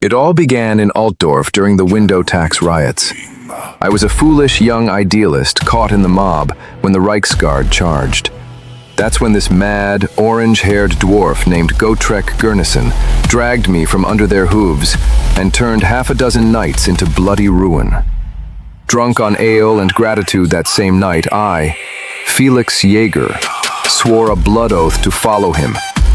It all began in Altdorf during the window tax riots. I was a foolish young idealist caught in the mob when the Reichsguard charged. That's when this mad, orange-haired dwarf named Gotrek Gurnison dragged me from under their hooves and turned half a dozen knights into bloody ruin. Drunk on ale and gratitude that same night, I, Felix Jaeger, swore a blood oath to follow him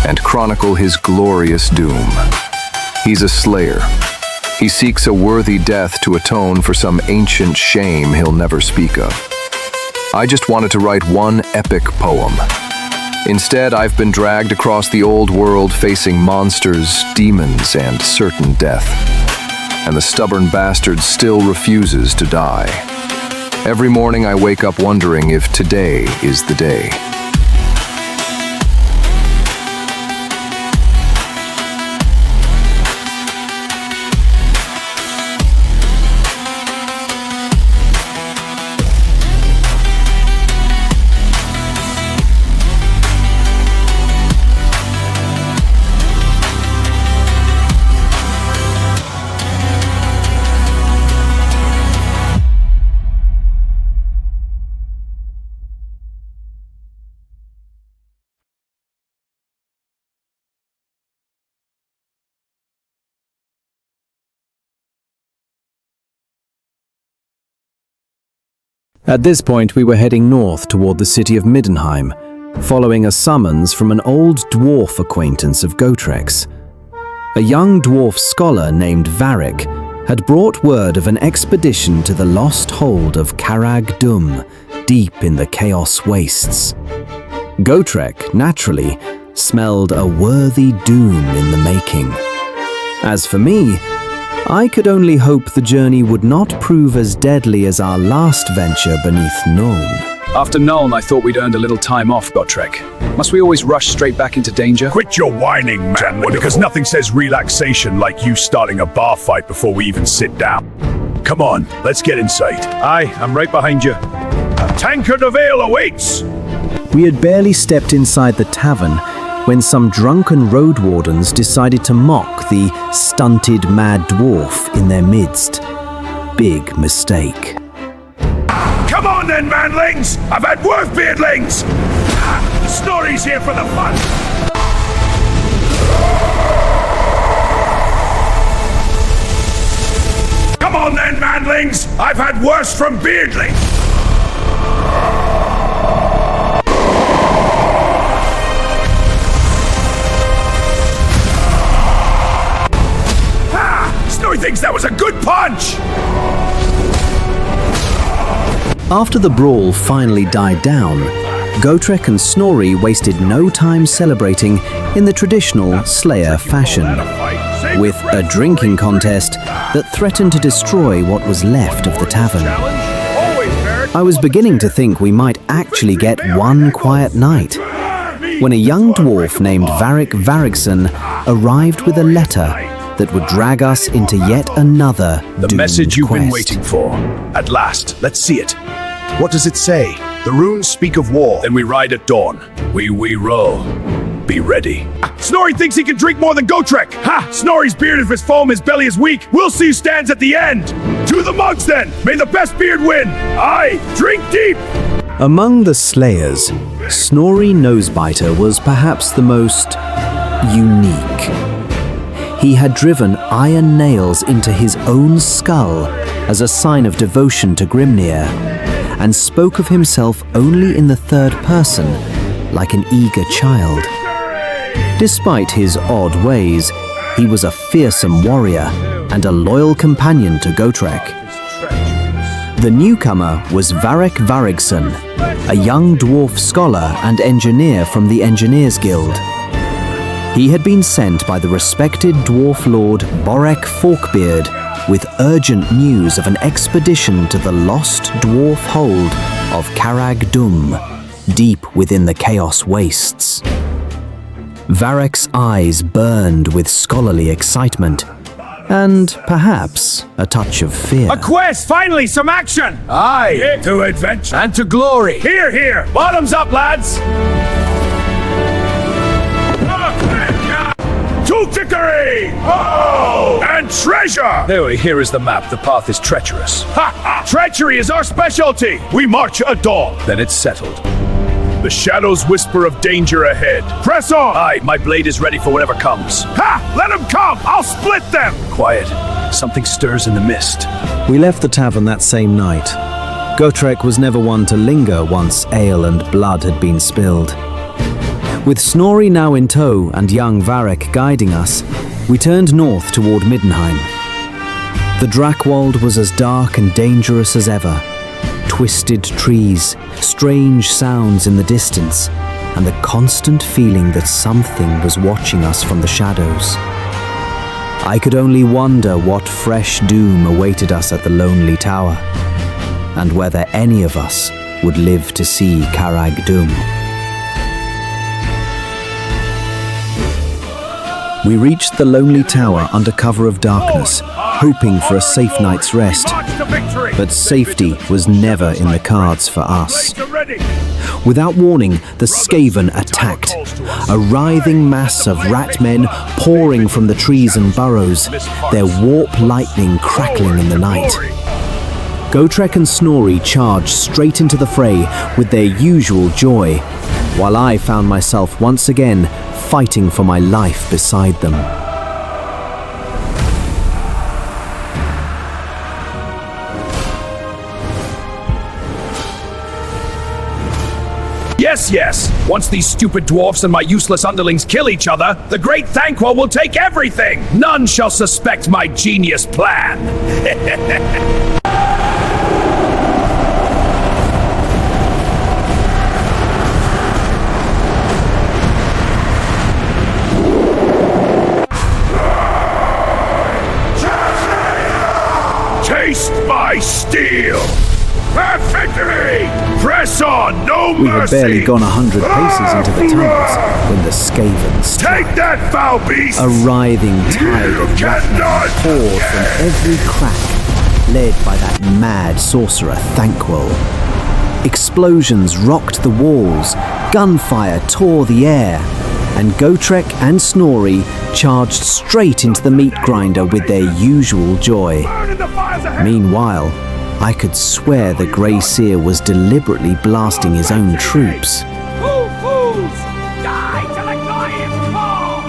and chronicle his glorious doom. He's a slayer. He seeks a worthy death to atone for some ancient shame he'll never speak of. I just wanted to write one epic poem. Instead, I've been dragged across the old world facing monsters, demons, and certain death. And the stubborn bastard still refuses to die. Every morning I wake up wondering if today is the day. At this point, we were heading north toward the city of Middenheim, following a summons from an old dwarf acquaintance of Gotrek's. A young dwarf scholar named Varric had brought word of an expedition to the lost hold of Carag Dum, deep in the Chaos Wastes. Gotrek, naturally, smelled a worthy doom in the making. As for me, I could only hope the journey would not prove as deadly as our last venture beneath Nuln. After Nuln, I thought we'd earned a little time off, Gotrek. Must we always rush straight back into danger? Quit your whining, man, because nothing says relaxation like you starting a bar fight before we even sit down. Come on, let's get inside. Aye, I'm right behind you. A tankard of ale awaits! We had barely stepped inside the tavern when some drunken road wardens decided to mock the stunted mad dwarf in their midst. Big mistake. Come on then, manlings! I've had worse beardlings! Snorri's here for the fun! Come on then, manlings! I've had worse from beardlings! Snorri thinks that was a good punch! After the brawl finally died down, Gotrek and Snorri wasted no time celebrating in the traditional Slayer fashion, with a drinking contest that threatened to destroy what was left of the tavern. I was beginning to think we might actually get one quiet night, when a young dwarf named Varric Varricsson arrived with a letter that would drag us into yet another The doomed message you've been quest. waiting for. At last, let's see it. What does it say? The runes speak of war. Then we ride at dawn. We roll. Be ready. Snorri thinks he can drink more than Gotrek. Ha! Snorri's beard if his foam, his belly is weak. We'll see who stands at the end. To the mugs then! May the best beard win! Aye! Drink deep! Among the Slayers, Snorri Nosebiter was perhaps the most unique. He had driven iron nails into his own skull as a sign of devotion to Grimnir, and spoke of himself only in the third person, like an eager child. Despite his odd ways, he was a fearsome warrior and a loyal companion to Gotrek. The newcomer was Varric Varricsson, a young dwarf scholar and engineer from the Engineers Guild. He had been sent by the respected dwarf lord Borek Forkbeard with urgent news of an expedition to the lost dwarf hold of Carag Dum, deep within the Chaos Wastes. Varric's eyes burned with scholarly excitement, and perhaps a touch of fear. A quest! Finally, some action! Aye! To adventure! And to glory! Here, here! Bottoms up, lads! To to victory! Oh! And treasure! Here is the map. The path is treacherous. Ha ha! Treachery is our specialty! We march at dawn. Then it's settled. The shadows whisper of danger ahead. Press on! Aye, my blade is ready for whatever comes. Ha! Let them come! I'll split them! Quiet. Something stirs in the mist. We left the tavern that same night. Gotrek was never one to linger once ale and blood had been spilled. With Snorri now in tow and young Varek guiding us, we turned north toward Middenheim. The Drakwold was as dark and dangerous as ever. Twisted trees, strange sounds in the distance, and the constant feeling that something was watching us from the shadows. I could only wonder what fresh doom awaited us at the Lonely Tower, and whether any of us would live to see Carag Dum. We reached the Lonely Tower under cover of darkness, hoping for a safe night's rest. But safety was never in the cards for us. Without warning, the Skaven attacked, a writhing mass of rat men pouring from the trees and burrows, their warp lightning crackling in the night. Gotrek and Snorri charged straight into the fray with their usual joy, while I found myself once again fighting for my life beside them. Yes, yes! Once these stupid dwarfs and my useless underlings kill each other, the great Thanquol will take everything! None shall suspect my genius plan! Taste my steel! Have victory! Press on, no mercy! We had barely gone 100 paces into the tunnels when the Skaven struck. Take that, foul beast! A writhing tide of cannot ratmen poured from every crack, led by that mad sorcerer Thanquol. Explosions rocked the walls, gunfire tore the air, and Gotrek and Snorri charged straight into the meat grinder with their usual joy. Meanwhile, I could swear the Grey Seer was deliberately blasting his own troops. Fools! Die till I cry him fall!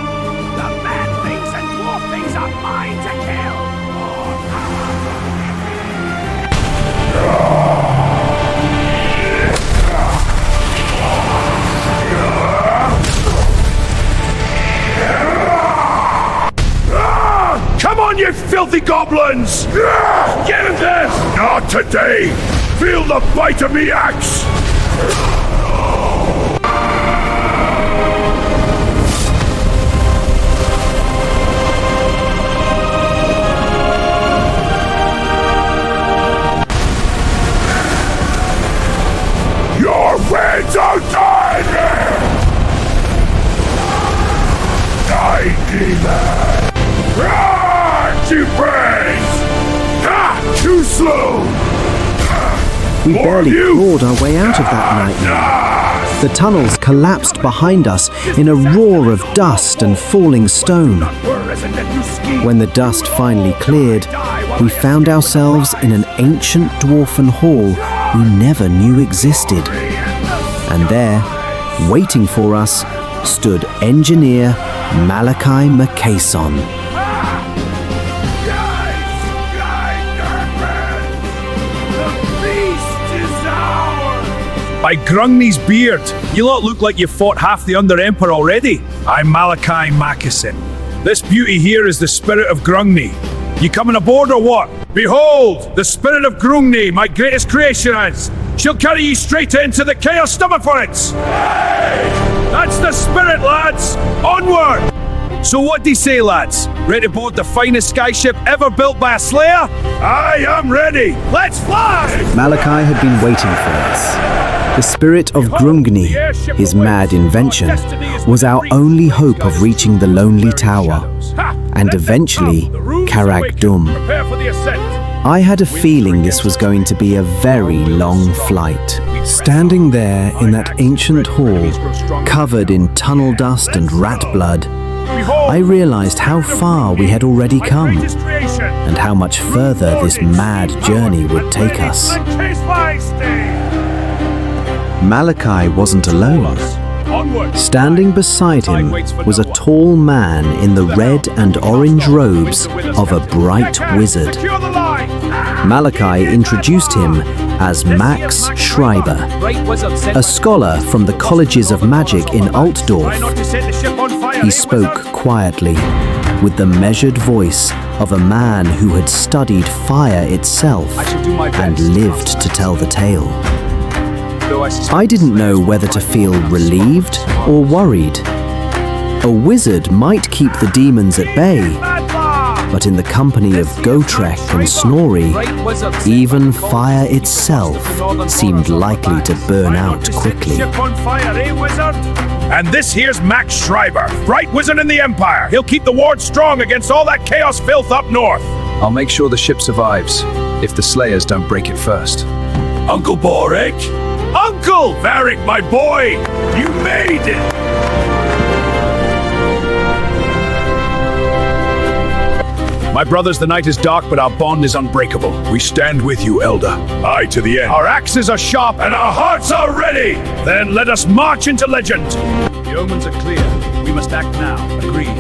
The man things and dwarf things are mine to kill! Come on, you filthy goblins! Get him this! Not today! Feel the bite of me axe! Your winds are done! Die, demon! You brains! Ha! Too slow! We barely clawed our way out of that nightmare. The tunnels collapsed behind us in a roar of dust and falling stone. When the dust finally cleared, we found ourselves in an ancient dwarfen hall we never knew existed. And there, waiting for us, stood engineer Malachi Macason. By Grungni's beard, you lot look like you've fought half the Under-Emperor already. I'm Malachi Macason. This beauty here is the Spirit of Grungni. You coming aboard or what? Behold, the Spirit of Grungni, my greatest creation is. She'll carry you straight into the Chaos Stomach for it. That's the spirit, lads. Onward! So what do you say, lads? Ready to board the finest skyship ever built by a Slayer? I am ready. Let's fly! Malachi had been waiting for us. The Spirit of Grungni, his mad invention, was our only hope of reaching the Lonely Tower, and eventually Carag Dum. I had a feeling this was going to be a very long flight. Standing there in that ancient hall, covered in tunnel dust and rat blood, I realized how far we had already come, and how much further this mad journey would take us. Malachi wasn't alone. Standing beside him was a tall man in the red and orange robes of a bright wizard. Malachi introduced him as Max Schreiber, a scholar from the colleges of magic in Altdorf. He spoke quietly, with the measured voice of a man who had studied fire itself and lived to tell the tale. I didn't know whether to feel relieved or worried. A wizard might keep the demons at bay, but in the company of Gotrek and Snorri, even fire itself seemed likely to burn out quickly. And this here's Max Schreiber, bright wizard in the Empire. He'll keep the ward strong against all that chaos filth up north. I'll make sure the ship survives, if the Slayers don't break it first. Uncle Borek? Uncle! Varric, my boy! You made it! My brothers, the night is dark, but our bond is unbreakable. We stand with you, Elder. Aye, to the end. Our axes are sharp, and our hearts are ready! Then let us march into legend! The omens are clear. We must act now. Agreed.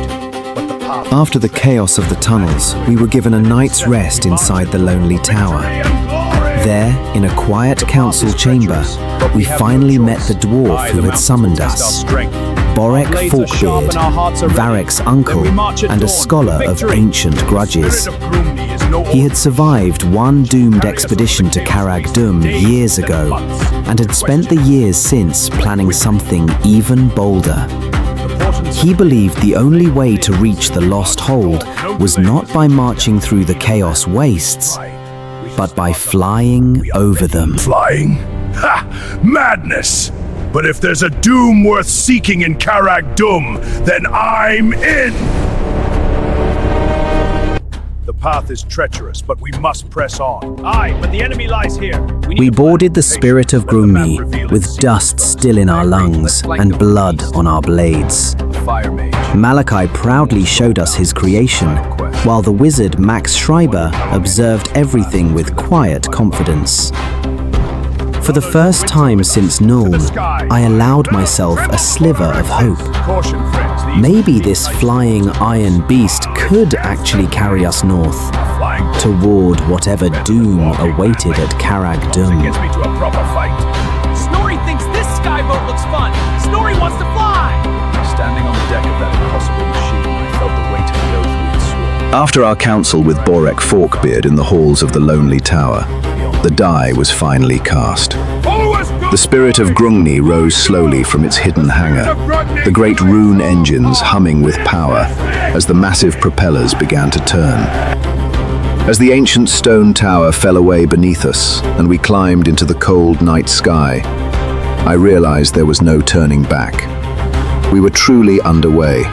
But the path... After the chaos of the tunnels, we were given a night's rest inside the lonely tower. There, in a quiet council chamber, we finally met the dwarf who had summoned us. Borek Forkbeard, Varric's uncle, and a scholar of ancient grudges. He had survived one doomed expedition to Carag Dum years ago, and had spent the years since planning something even bolder. He believed the only way to reach the Lost Hold was not by marching through the Chaos Wastes, but by flying over them. Flying? Ha! Madness! But if there's a doom worth seeking in Carag Dum, then I'm in! The path is treacherous, but we must press on. Aye, but the enemy lies here. We boarded the Spirit of Grungni with dust still in our lungs and blood on our blades. Malachi proudly showed us his creation, while the wizard Max Schreiber observed everything with quiet confidence. For the first time since Nuln, I allowed myself a sliver of hope. Maybe this flying iron beast could actually carry us north, toward whatever doom awaited at Carag Dum. Snorri thinks this skyboat looks fun! Snorri wants to fly! Standing on the deck of that impossible machine, I felt the weight of the oath we had sworn. After our council with Borek Forkbeard in the halls of the Lonely Tower, the die was finally cast. The Spirit of Grungni rose slowly from its hidden hangar, the great rune engines humming with power as the massive propellers began to turn. As the ancient stone tower fell away beneath us and we climbed into the cold night sky, I realized there was no turning back. We were truly underway,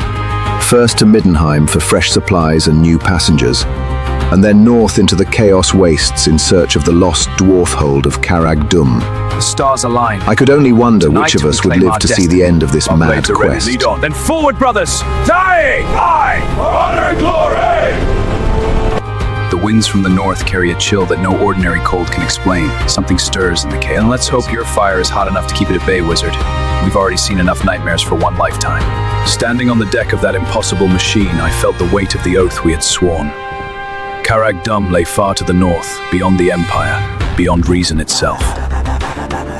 first to Middenheim for fresh supplies and new passengers, and then north into the Chaos Wastes in search of the lost dwarf hold of Carag Dum. The stars align. I could only wonder Tonight which of we us would claim live our to see destiny. the end of this Our mad blades are ready. quest. Lead on. Then forward, brothers! Dying! Aye! For honor and glory! The winds from the north carry a chill that no ordinary cold can explain. Something stirs in the chaos. And let's hope your fire is hot enough to keep it at bay, wizard. We've already seen enough nightmares for one lifetime. Standing on the deck of that impossible machine, I felt the weight of the oath we had sworn. Carag Dum lay far to the north, beyond the Empire, beyond reason itself.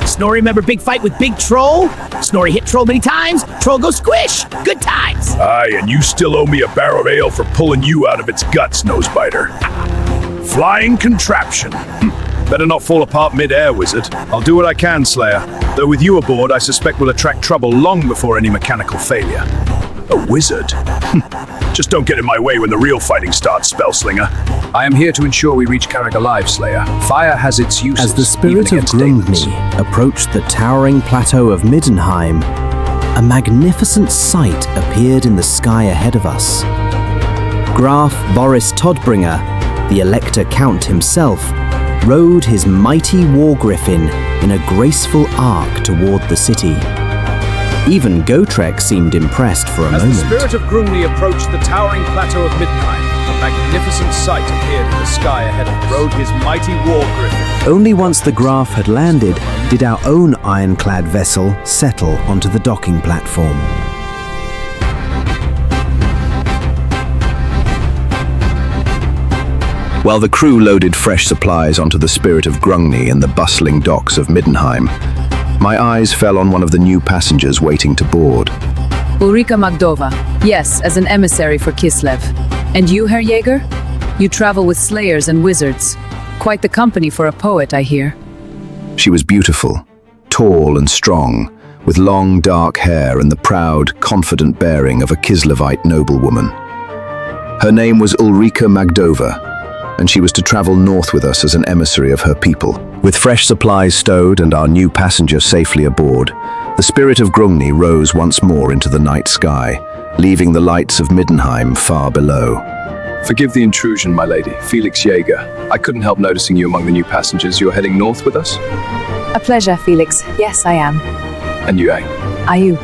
Snorri remember big fight with big troll? Snorri hit troll many times, troll go squish! Good times! Aye, and you still owe me a barrel of ale for pulling you out of its guts, Nosebiter. Flying contraption. Better not fall apart mid-air, wizard. I'll do what I can, Slayer. Though with you aboard, I suspect we'll attract trouble long before any mechanical failure. A wizard? Just don't get in my way when the real fighting starts, Spellslinger. I am here to ensure we reach Carag alive, Slayer. Fire has its uses. As the Spirit of Grungni approached the towering plateau of Middenheim, a magnificent sight appeared in the sky ahead of us. Graf Boris Todbringer, the Elector Count himself, rode his mighty war griffin in a graceful arc toward the city. Even Gotrek seemed impressed for a As the moment. Spirit of Grungni approached the towering plateau of Middenheim, a magnificent sight appeared in the sky ahead of us. Rode his mighty war griffin. Only once the Graf had landed did our own ironclad vessel settle onto the docking platform. While the crew loaded fresh supplies onto the Spirit of Grungni in the bustling docks of Middenheim, my eyes fell on one of the new passengers waiting to board. Ulrika Magdova. Yes, as an emissary for Kislev. And you, Herr Jäger? You travel with slayers and wizards. Quite the company for a poet, I hear. She was beautiful, tall and strong, with long dark hair and the proud, confident bearing of a Kislevite noblewoman. Her name was Ulrika Magdova, and she was to travel north with us as an emissary of her people. With fresh supplies stowed and our new passenger safely aboard, the Spirit of Grungni rose once more into the night sky, leaving the lights of Middenheim far below. Forgive the intrusion, my lady. Felix Jäger. I couldn't help noticing you among the new passengers. You're heading north with us? A pleasure, Felix. Yes, I am. And you, Are you?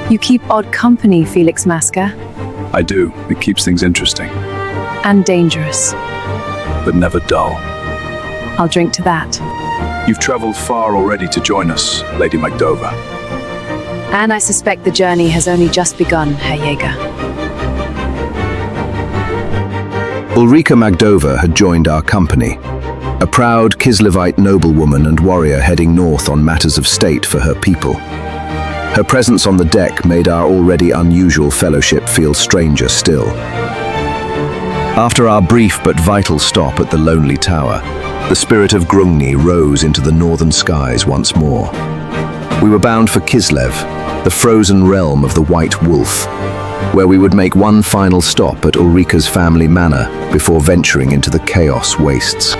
You keep odd company, Felix Maska. I do. It keeps things interesting, And dangerous. but never dull. I'll drink to that. You've traveled far already to join us, Lady Magdova. And I suspect the journey has only just begun, Herr Jäger. Ulrika Magdova had joined our company, a proud Kislevite noblewoman and warrior heading north on matters of state for her people. Her presence on the deck made our already unusual fellowship feel stranger still. After our brief but vital stop at the Lonely Tower, the Spirit of Grungni rose into the northern skies once more. We were bound for Kislev, the frozen realm of the White Wolf, where we would make one final stop at Ulrika's family manor before venturing into the chaos wastes.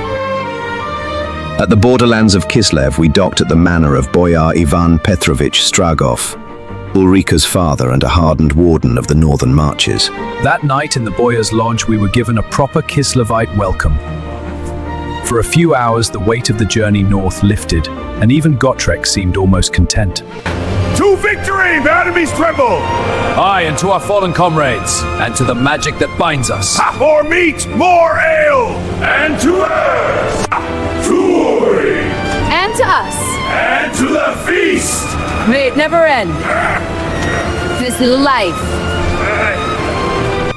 At the borderlands of Kislev, we docked at the manor of Boyar Ivan Petrovich Stragov, Ulrika's father and a hardened warden of the northern marches. That night in the Boyar's Lodge, we were given a proper Kislevite welcome. For a few hours, the weight of the journey north lifted, and even Gotrek seemed almost content. To victory! The enemies tremble! Aye, and to our fallen comrades, and to the magic that binds us. More meat, more ale! And to us! To glory! And to us. And to the feast! May it never end. This little life.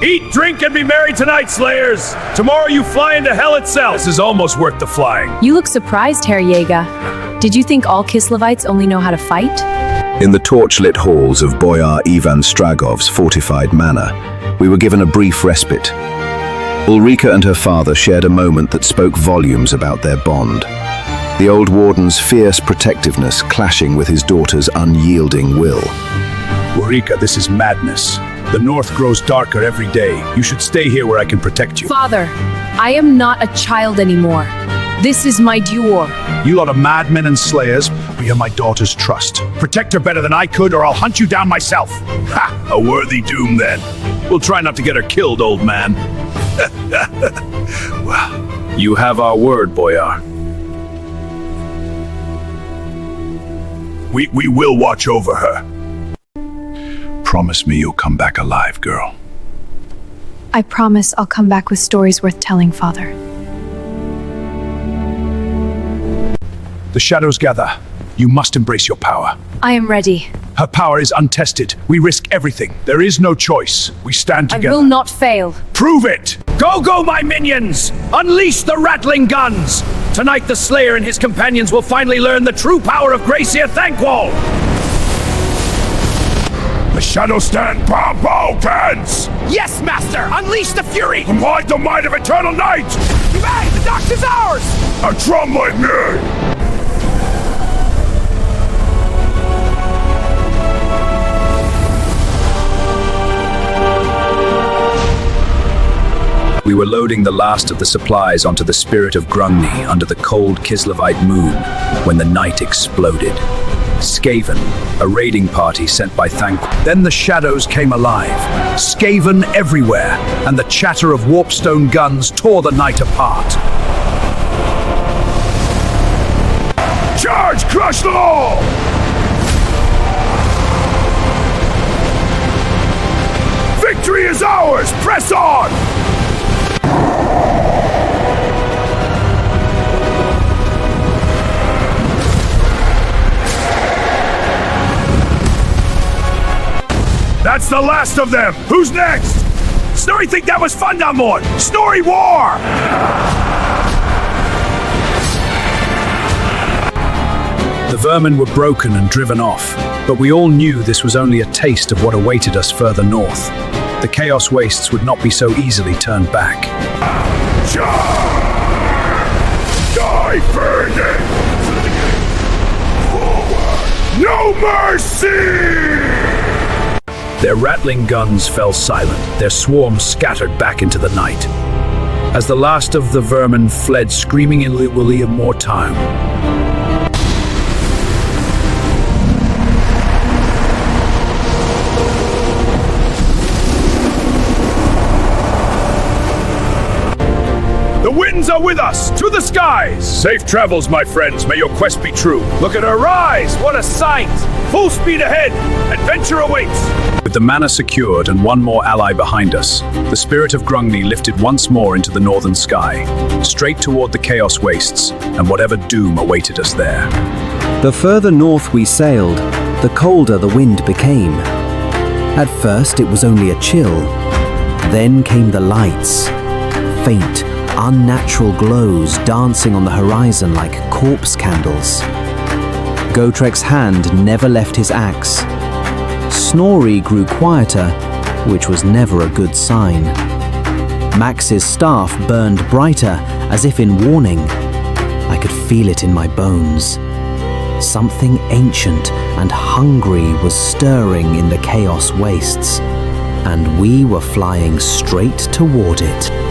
Eat, drink, and be merry tonight, Slayers! Tomorrow you fly into hell itself! This is almost worth the flying. You look surprised, Herr Jäger. Did you think all Kislevites only know how to fight? In the torchlit halls of Boyar Ivan Stragov's fortified manor, we were given a brief respite. Ulrika and her father shared a moment that spoke volumes about their bond. The old warden's fierce protectiveness clashing with his daughter's unyielding will. Ulrika, this is madness. The north grows darker every day. You should stay here where I can protect you. Father, I am not a child anymore. This is my duel. You lot of madmen and slayers, we are my daughter's trust. Protect her better than I could, or I'll hunt you down myself. Ha! A worthy doom, then. We'll try not to get her killed, old man. Well, you have our word, Boyar. We will watch over her. Promise me you'll come back alive, girl. I promise I'll come back with stories worth telling, Father. The shadows gather. You must embrace your power. I am ready. Her power is untested. We risk everything. There is no choice. We stand I together. will not fail. Prove it! Go, go, my minions! Unleash the rattling guns! Tonight the Slayer and his companions will finally learn the true power of Gracia Thankwall! The shadows stand bow, cans! Yes, Master! Unleash the fury! Combine the might of eternal night! Hey, the dock is ours! A trembling me! We were loading the last of the supplies onto the Spirit of Grungni under the cold Kislevite moon when the night exploded. Skaven, a raiding party sent by Thankwall. Then the shadows came alive. Skaven everywhere, and the chatter of warpstone guns tore the night apart. Charge! Crush them all! Victory is ours! Press on! That's the last of them! Who's next? Snorri think that was fun, Damon! Snorri war! The vermin were broken and driven off, but we all knew this was only a taste of what awaited us further north. The Chaos Wastes would not be so easily turned back. Die further! Forward! No mercy! Their rattling guns fell silent, their swarms scattered back into the night. As the last of the vermin fled screaming in William more time. The winds are with us! To the skies! Safe travels, my friends. May your quest be true. Look at her rise! What a sight! Full speed ahead! Adventure awaits! With the mana secured and one more ally behind us, the Spirit of Grungni lifted once more into the northern sky, straight toward the Chaos Wastes and whatever doom awaited us there. The further north we sailed, the colder the wind became. At first it was only a chill. Then came the lights. Faint, unnatural glows dancing on the horizon like corpse candles. Gotrek's hand never left his axe. Snorri grew quieter, which was never a good sign. Max's staff burned brighter, as if in warning. I could feel it in my bones. Something ancient and hungry was stirring in the Chaos Wastes, and we were flying straight toward it.